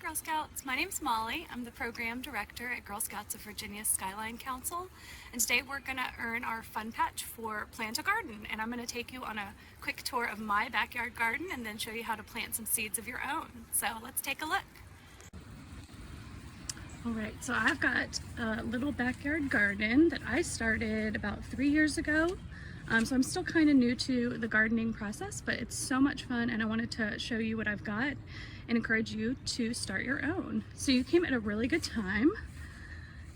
Girl Scouts, my name's Molly. I'm the Program Director at Girl Scouts of Virginia Skyline Council, and today we're going to earn our fun patch for Plant a Garden, and I'm going to take you on a quick tour of my backyard garden and then show you how to plant some seeds of your own. So let's take a look. Alright, so I've got a little backyard garden that I started about 3 years ago. So I'm still kind of new to the gardening process, but it's so much fun and I wanted to show you what I've got and encourage you to start your own. So you came at a really good time.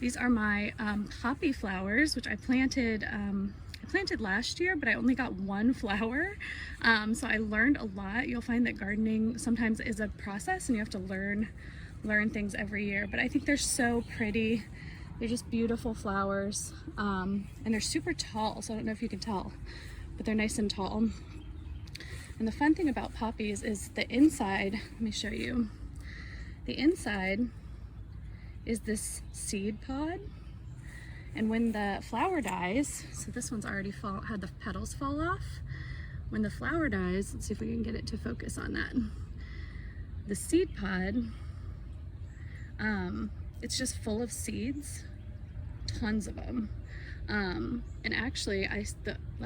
These are my poppy flowers, which I planted last year, but I only got one flower. So I learned a lot. You'll find that gardening sometimes is a process and you have to learn things every year, but I think they're so pretty. They're just beautiful flowers, and they're super tall, so I don't know if you can tell, but they're nice and tall. And the fun thing about poppies is the inside, let me show you. The inside is this seed pod, and when the flower dies, so this one's already had the petals fall off. When the flower dies, let's see if we can get it to focus on that. The seed pod, it's just full of seeds, tons of them. And actually, I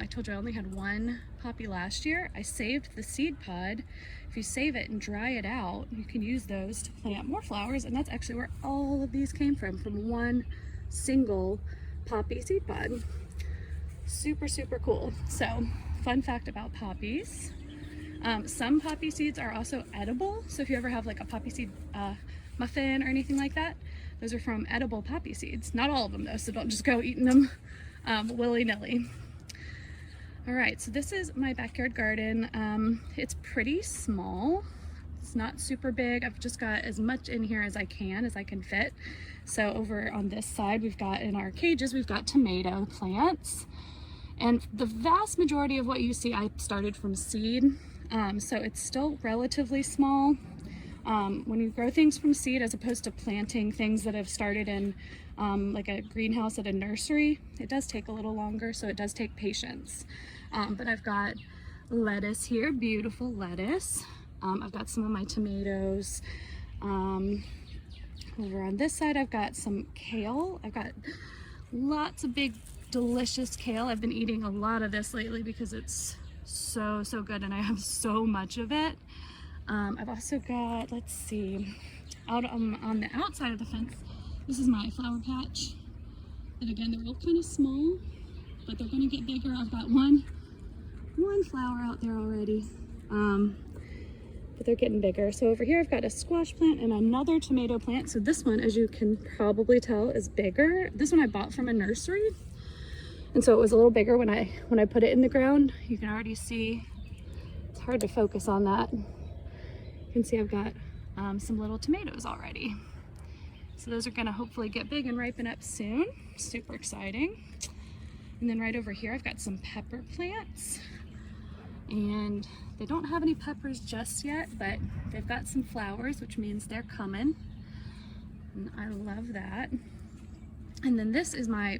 told you I only had one poppy last year. I saved the seed pod. If you save it and dry it out, you can use those to plant more flowers, and that's actually where all of these came from one single poppy seed pod. Super, super cool. So, fun fact about poppies. Some poppy seeds are also edible, so if you ever have like a poppy seed muffin or anything like that, those are from edible poppy seeds. Not all of them though, so don't just go eating them willy-nilly. Alright, so this is my backyard garden. It's pretty small. It's not super big. I've just got as much in here as I can fit. So over on this side, we've got in our cages, we've got tomato plants. And the vast majority of what you see, I started from seed. So it's still relatively small. When you grow things from seed as opposed to planting things that have started in like a greenhouse at a nursery, it does take a little longer, so it does take patience. But I've got lettuce here, beautiful lettuce. I've got some of my tomatoes. Over on this side, I've got some kale. I've got lots of big, delicious kale. I've been eating a lot of this lately because it's so good and I have so much of it. I've also got, let's see, out on the outside of the fence, this is my flower patch. And again, they're all kind of small, but they're going to get bigger. I've got one flower out there already, but they're getting bigger. So over here I've got a squash plant and another tomato plant. So this one, as you can probably tell, is bigger. This one I bought from a nursery, and so it was a little bigger when I put it in the ground. You can already see, it's hard to focus on that. You can see I've got some little tomatoes already. So those are gonna hopefully get big and ripen up soon. Super exciting. And then right over here, I've got some pepper plants. And they don't have any peppers just yet, but they've got some flowers, which means they're coming. And I love that. And then this is my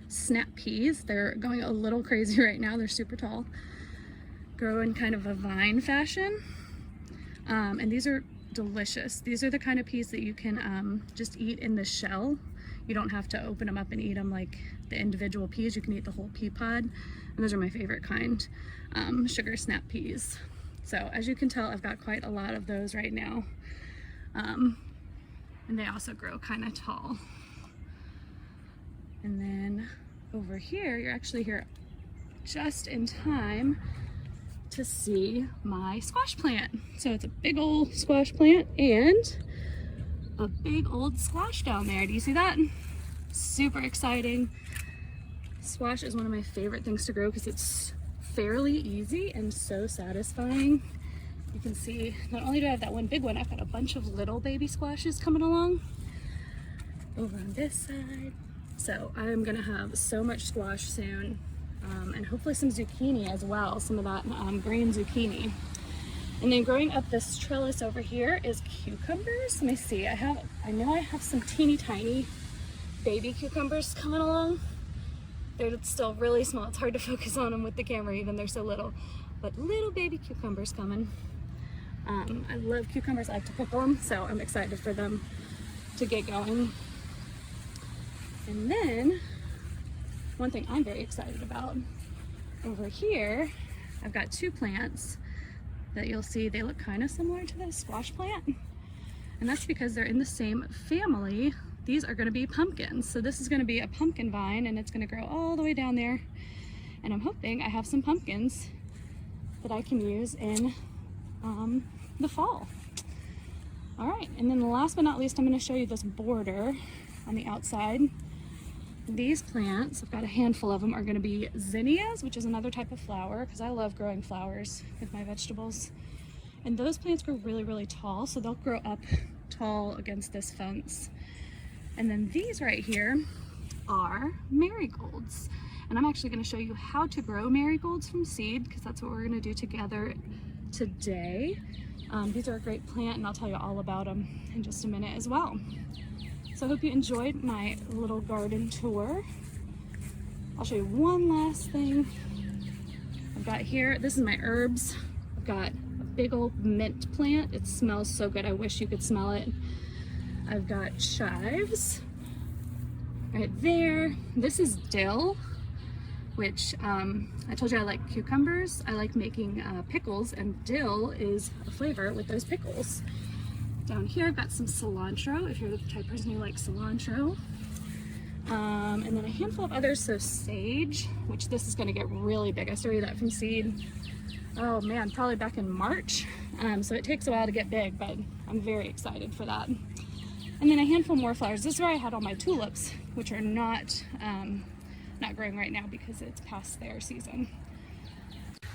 snap peas. They're going a little crazy right now. They're super tall. Grow in kind of a vine fashion. And these are delicious. These are the kind of peas that you can just eat in the shell. You don't have to open them up and eat them like the individual peas. You can eat the whole pea pod. And those are my favorite kind, sugar snap peas. So as you can tell, I've got quite a lot of those right now. And they also grow kind of tall. And then over here, you're actually here just in time to see my squash plant. So it's a big old squash plant and a big old squash down there. Do you see that? Super exciting. Squash is one of my favorite things to grow because it's fairly easy and so satisfying. You can see, not only do I have that one big one, I've got a bunch of little baby squashes coming along over on this side. So I'm gonna have so much squash soon. And hopefully some zucchini as well, some of that green zucchini. And then growing up this trellis over here is cucumbers. Let me see, I know I have some teeny tiny baby cucumbers coming along. They're still really small. It's hard to focus on them with the camera even, they're so little. But little baby cucumbers coming. I love cucumbers. I like to pickle them, so I'm excited for them to get going. And then one thing I'm very excited about, over here I've got two plants that you'll see they look kind of similar to the squash plant, and that's because they're in the same family. These are going to be pumpkins. So this is going to be a pumpkin vine, and it's going to grow all the way down there, and I'm hoping I have some pumpkins that I can use in the fall. All right, and then last but not least, I'm going to show you this border on the outside. These plants, I've got a handful of them, are going to be zinnias, which is another type of flower, because I love growing flowers with my vegetables. And those plants grow really, really tall, so they'll grow up tall against this fence. And then these right here are marigolds. And I'm actually going to show you how to grow marigolds from seed, because that's what we're going to do together today. These are a great plant, and I'll tell you all about them in just a minute as well. So I hope you enjoyed my little garden tour. I'll show you one last thing. I've got here, this is my herbs. I've got a big old mint plant. It smells so good. I wish you could smell it. I've got chives right there. This is dill, which I told you I like cucumbers. I like making pickles, and dill is a flavor with those pickles. Down here I've got some cilantro, if you're the type of person who likes cilantro. And then a handful of others, so sage, which this is going to get really big. I started that from seed, oh man, probably back in March. So it takes a while to get big, but I'm very excited for that. And then a handful more flowers. This is where I had all my tulips, which are not growing right now because it's past their season.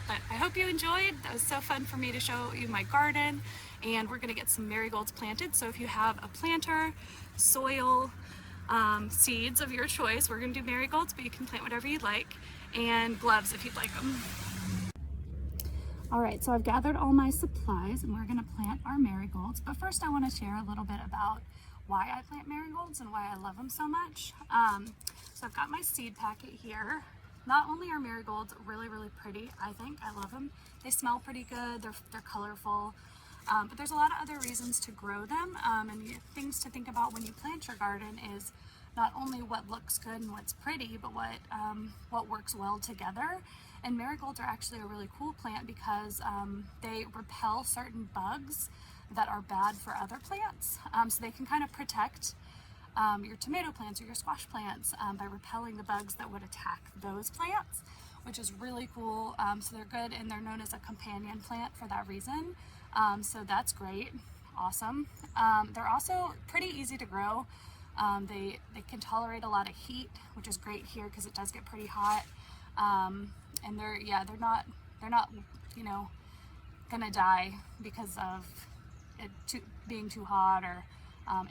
But I hope you enjoyed. That was so fun for me to show you my garden, and we're gonna get some marigolds planted. So if you have a planter, soil, seeds of your choice, we're gonna do marigolds, but you can plant whatever you'd like, and gloves if you'd like them. All right, so I've gathered all my supplies, and we're gonna plant our marigolds. But first I wanna share a little bit about why I plant marigolds and why I love them so much. So I've got my seed packet here. Not only are marigolds really, really pretty, I think, I love them. They smell pretty good, they're colorful, but there's a lot of other reasons to grow them, and things to think about when you plant your garden is not only what looks good and what's pretty, but what works well together. And marigolds are actually a really cool plant because they repel certain bugs that are bad for other plants. So they can kind of protect your tomato plants or your squash plants by repelling the bugs that would attack those plants, which is really cool. So they're good, and they're known as a companion plant for that reason. So that's great, awesome. They're also pretty easy to grow. They can tolerate a lot of heat, which is great here because it does get pretty hot. And they're not gonna die because of it being too hot or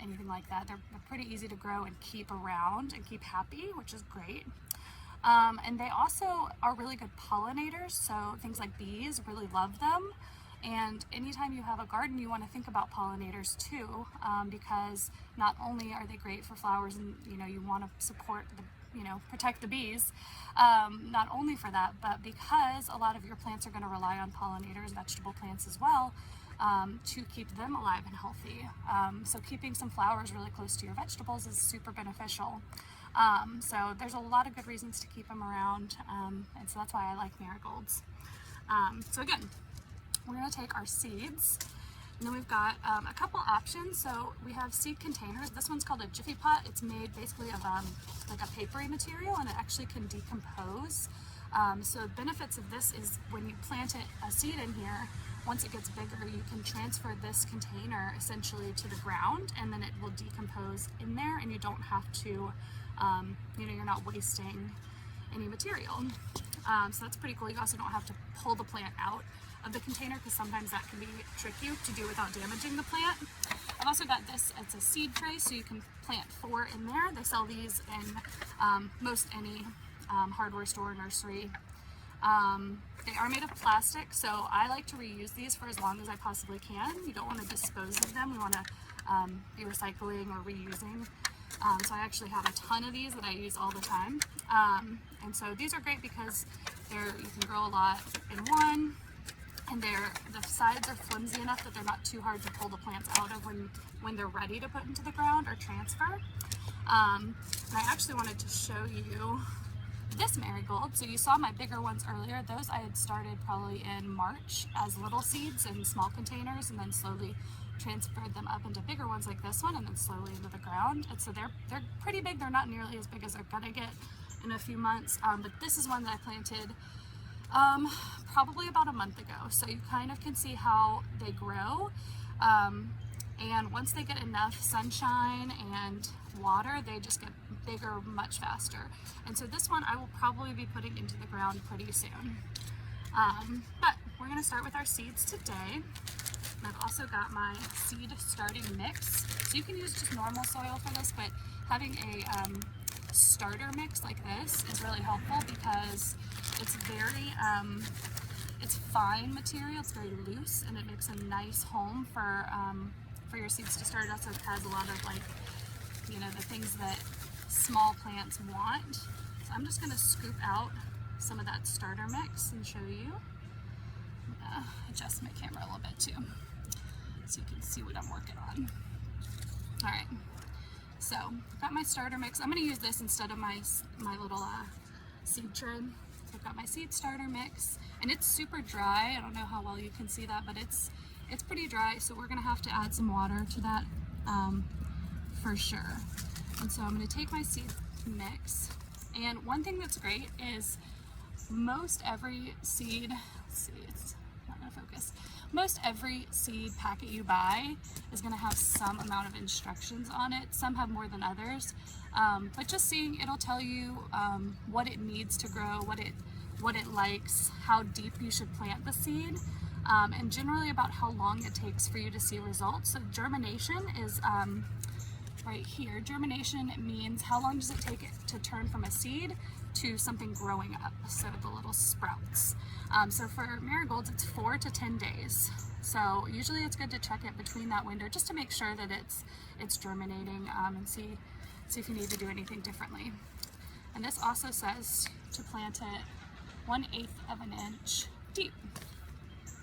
anything like that. They're pretty easy to grow and keep around and keep happy, which is great. And they also are really good pollinators, so things like bees really love them. And anytime you have a garden, you want to think about pollinators too, because not only are they great for flowers, and you want to support the protect the bees, not only for that, but because a lot of your plants are going to rely on pollinators, vegetable plants as well, to keep them alive and healthy. So keeping some flowers really close to your vegetables is super beneficial. So there's a lot of good reasons to keep them around, and so that's why I like marigolds. So again, we're going to take our seeds, and then we've got a couple options. So we have seed containers. This one's called a Jiffy Pot. It's made basically of like a papery material, and it actually can decompose. So the benefits of this is when you plant a seed in here, once it gets bigger, you can transfer this container essentially to the ground, and then it will decompose in there, and you don't have to, you're not wasting any material. So that's pretty cool. You also don't have to pull the plant out of the container, because sometimes that can be tricky to do without damaging the plant. I've also got this, it's a seed tray, so you can plant 4 in there. They sell these in most any hardware store or nursery. They are made of plastic, so I like to reuse these for as long as I possibly can. You don't want to dispose of them. You want to be recycling or reusing. So I actually have a ton of these that I use all the time. And so these are great because you can grow a lot in one, and the sides are flimsy enough that they're not too hard to pull the plants out of when they're ready to put into the ground or transfer. And I actually wanted to show you this marigold. So you saw my bigger ones earlier. Those I had started probably in March as little seeds in small containers, and then slowly transferred them up into bigger ones like this one, and then slowly into the ground. And so they're pretty big. They're not nearly as big as they're gonna get in a few months, but this is one that I planted probably about a month ago. So you kind of can see how they grow, and once they get enough sunshine and water, they just get bigger much faster. And so this one I will probably be putting into the ground pretty soon. But we're gonna start with our seeds today. And I've also got my seed starting mix. So you can use just normal soil for this, but having a starter mix like this is really helpful because it's very, it's fine material, it's very loose, and it makes a nice home for your seeds to start. It also has a lot of, like, you know, the things that small plants want. So I'm just gonna scoop out some of that starter mix and show you. I'm gonna adjust my camera a little bit too, so you can see what I'm working on. All right, so I've got my starter mix. I'm gonna use this instead of my little seed tray. So I've got my seed starter mix, and it's super dry. I don't know how well you can see that, but it's pretty dry, so we're gonna have to add some water to that for sure. And so I'm gonna take my seed mix, and one thing that's great is most every seed, let's see, it's not gonna focus. Most every seed packet you buy is going to have some amount of instructions on it. Some have more than others, but just seeing, it'll tell you what it needs to grow, what it likes, how deep you should plant the seed, and generally about how long it takes for you to see results. So germination is right here. Germination means how long does it take it to turn from a seed to something growing up, so the little sprouts. So for marigolds, it's 4 to 10 days. So usually it's good to check it between that window just to make sure that it's germinating, and see if you need to do anything differently. And this also says to plant it 1/8 of an inch deep.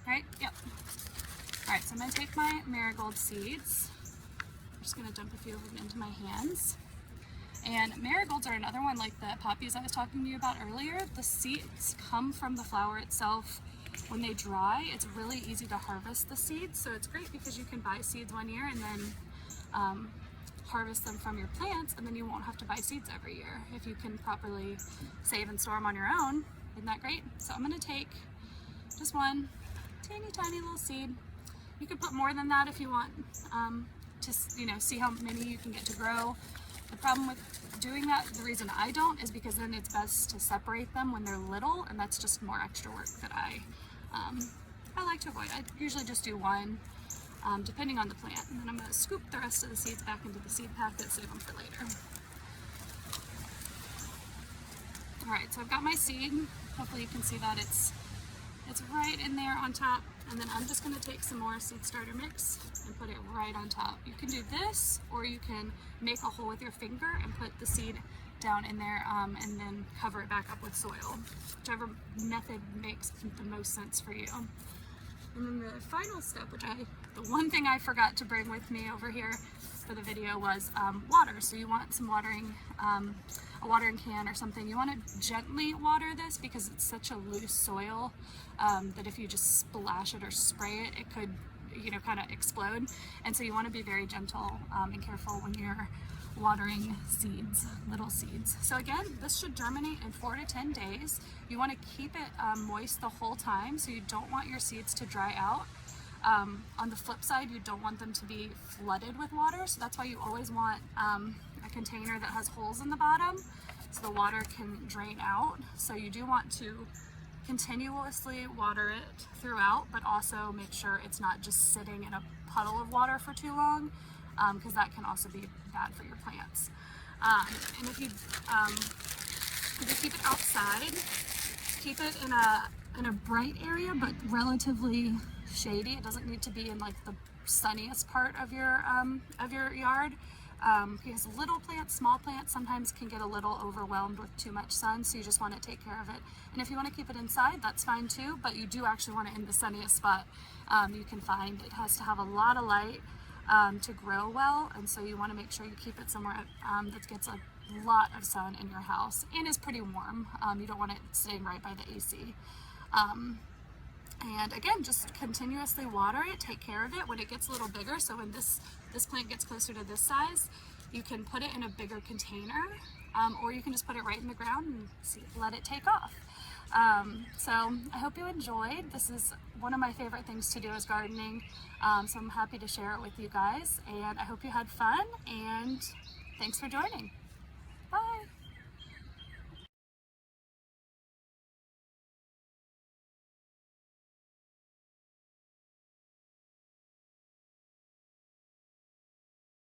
Right? Yep. All right, so I'm gonna take my marigold seeds. I'm just gonna dump a few of them into my hands. And marigolds are another one like the poppies I was talking to you about earlier. The seeds come from the flower itself. When they dry, it's really easy to harvest the seeds. So it's great because you can buy seeds one year and then harvest them from your plants, and then you won't have to buy seeds every year if you can properly save and store them on your own. Isn't that great? So I'm gonna take just one teeny tiny little seed. You could put more than that if you want, to, you know, see how many you can get to grow. The problem with doing that, the reason I don't, is because then it's best to separate them when they're little, and that's just more extra work that I like to avoid. I usually just do one, depending on the plant, and then I'm going to scoop the rest of the seeds back into the seed packet, save them for later. All right, so I've got my seed. Hopefully you can see that it's right in there on top, and then I'm just going to take some more seed starter mix and put it right on top. You can do this, or you can make a hole with your finger and put the seed down in there, and then cover it back up with soil, whichever method makes the most sense for you. And then the final step, the one thing I forgot to bring with me over here for the video was water. So you want some watering, a watering can or something. You want to gently water this because it's such a loose soil that if you just splash it or spray it, it could, you know, kind of explode. And so you want to be very gentle and careful when you're watering seeds, little seeds. So again, this should germinate in 4 to 10 days. You want to keep it moist the whole time, so you don't want your seeds to dry out. On the flip side, you don't want them to be flooded with water, so that's why you always want a container that has holes in the bottom so the water can drain out. So you do want to continuously water it throughout, but also make sure it's not just sitting in a puddle of water for too long, because that can also be bad for your plants. And if you keep it outside, keep it in a bright area but relatively shady. It doesn't need to be in like the sunniest part of your yard. because little plants, small plants sometimes can get a little overwhelmed with too much sun, so you just want to take care of it. And if you want to keep it inside, that's fine too, but you do actually want it in the sunniest spot you can find. It has to have a lot of light to grow well, and so you want to make sure you keep it somewhere that gets a lot of sun in your house and is pretty warm. You don't want it staying right by the AC. And again, just continuously water it, take care of it when it gets a little bigger. So when this plant gets closer to this size, you can put it in a bigger container, or you can just put it right in the ground and let it take off. So I hope you enjoyed. This is one of my favorite things to do is gardening. So I'm happy to share it with you guys, and I hope you had fun, and thanks for joining.